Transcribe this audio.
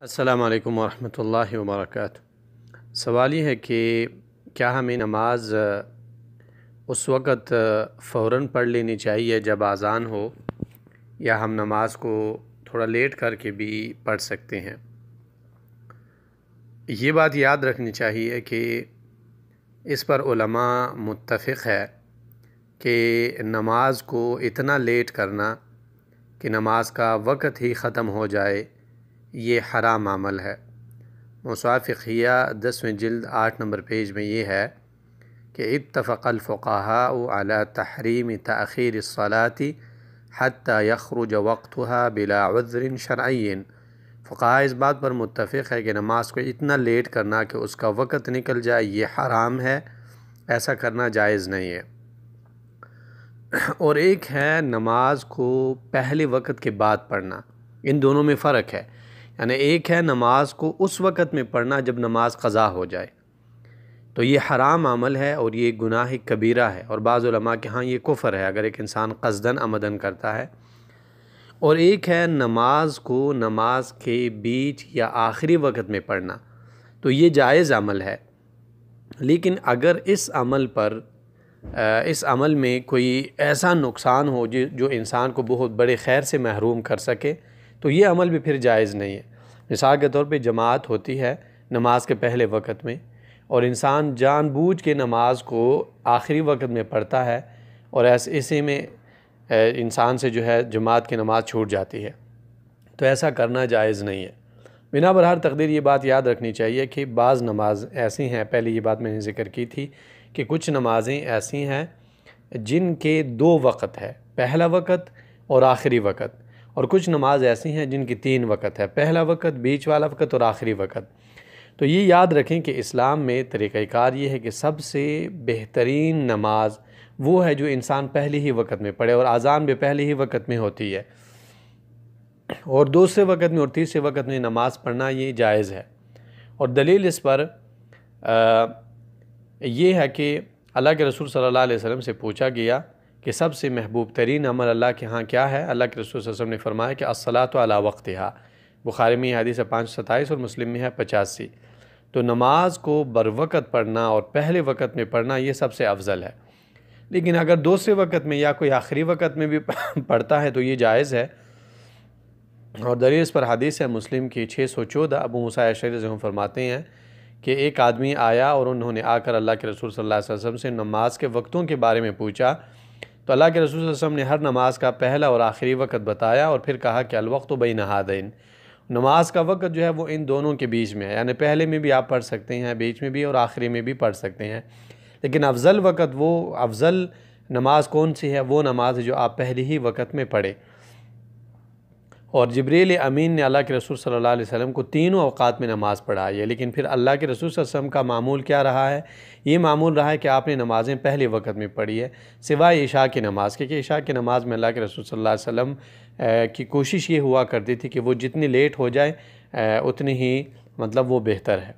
अस्सलामु अलैकुम वरहमतुल्लाहि वबरकातुहू। सवाल ये है कि क्या हमें नमाज़ उस वक़्त फ़ौरन पढ़ लेनी चाहिए जब अज़ान हो, या हम नमाज को थोड़ा लेट करके भी पढ़ सकते हैं। ये बात याद रखनी चाहिए कि इस पर उलमा मुत्तफ़िक़ है कि नमाज को इतना लेट करना कि नमाज का वक़्त ही ख़त्म हो जाए, ये हराम अमल है। मौसूआ फ़िक़हिया 10वें जिल्द 8 नंबर पेज में ये है कि इत्तफ़क़ल फ़ुक़हाउ अला तहरीम तअख़ीर अस्सलाती हत्ता यख़रुज वक़्तुहा बिला उज़्रिन शरअय्यिन। फ़ुक़हा इस बात पर मुत्तफ़िक़ है कि नमाज को इतना लेट करना कि उसका वक़्त निकल जाए, ये हराम है, ऐसा करना जायज़ नहीं है। और एक है नमाज को पहले वक़्त के बाद पढ़ना, इन दोनों में फ़र्क है। यानी एक है नमाज को उस वक़्त में पढ़ना जब नमाज क़ज़ा हो जाए, तो ये हराम अमल है और ये गुनाह कबीरा है, और बाज़ उलमा के हाँ ये कुफ़र है अगर एक इंसान क़स्दन अमदन करता है। और एक है नमाज को नमाज के बीच या आखिरी वक़्त में पढ़ना, तो ये जायज़ अमल है। लेकिन अगर इस अमल में कोई ऐसा नुकसान हो जो इंसान को बहुत बड़े खैर से महरूम कर सके, तो ये अमल भी फिर जायज़ नहीं है। मिसाल के तौर पे जमात होती है नमाज के पहले वक़्त में, और इंसान जानबूझ के नमाज को आखिरी वक़्त में पढ़ता है, और ऐसे में इंसान से जो है जमात की नमाज छूट जाती है, तो ऐसा करना जायज़ नहीं है। बिना बरहर तकदीर ये बात याद रखनी चाहिए कि बाज़ नमाज ऐसी हैं, पहले ये बात मैंने ज़िक्र की थी कि कुछ नमाज़ें ऐसी हैं जिनके दो वक़्त है, पहला वक़्त और आखिरी वक़्त, और कुछ नमाज ऐसी हैं जिनकी 3 वक़्त है, पहला वक़्त, बीच वाला वक़्त और आखिरी वक़्त। तो ये याद रखें कि इस्लाम में तरीक़ाकार ये है कि सबसे बेहतरीन नमाज वो है जो इंसान पहले ही वक़्त में पढ़े, और आज़ान भी पहले ही वक़्त में होती है, और दूसरे वक़्त में और तीसरे वक़्त में नमाज पढ़ना ये जायज़ है। और दलील इस पर ये है कि अल्लाह के रसूल सल्लल्लाहु अलैहि वसल्लम से पूछा गया कि सबसे महबूब तरीन अमल अल्लाह के यहाँ क्या है। अल्लाह के रसूल सल्लल्लाहु अलैहि वसल्लम ने फरमाया कि अस्सलातु अला वक़्तिहा। बुखारी में हदीस है 527 और मुस्लिम में है 85। तो नमाज को बर वक़्त पढ़ना और पहले वक़्त में पढ़ना ये सबसे अफजल है। लेकिन अगर दूसरे वक़्त में या कोई आखिरी वक़्त में भी पढ़ता है तो ये जायज़ है। और दलील इस पर हदीस है मुस्लिम की 614। अबू मूसा अशअरी रज़ियल्लाहु अन्हु फरमाते हैं कि एक आदमी आया और उन्होंने आकर अल्लाह के रसूल सल्लल्लाहु अलैहि वसल्लम से नमाज के वक्तों के बारे में पूछा, तो अल्लाह के रसूल सल्लल्लाहु अलैहि वसल्लम ने हर नमाज का पहला और आखिरी वक़्त बताया, और फिर कहा कि अलवक़्तु बैन हादैन, नमाज का वक़्त जो है वो इन दोनों के बीच में है। यानी पहले में भी आप पढ़ सकते हैं, बीच में भी और आखिरी में भी पढ़ सकते हैं। लेकिन अफजल वक़्त, वो अफजल नमाज कौन सी है, वो नमाज है जो आप पहले ही वक़्त में पढ़े। और जिब्रील अमीन ने अल्लाह के रसूल सल्लल्लाहु अलैहि वसल्लम को तीनों अवकात में नमाज़ पढ़ाई है। लेकिन फिर अल्लाह के रसूल सल्लल्लाहु अलैहि वसल्लम का मामूल क्या रहा है, ये मामूल रहा है कि आपने नमाज़ें पहले वक़्त में पढ़ी है, सिवाय इशा की नमाज़ के, कि इशा की नमाज़ में अल्लाह के रसूल सल्लल्लाहु अलैहि वसल्लम की कोशिश ये हुआ करती थी कि वो जितनी लेट हो जाए उतनी ही मतलब वो बेहतर है।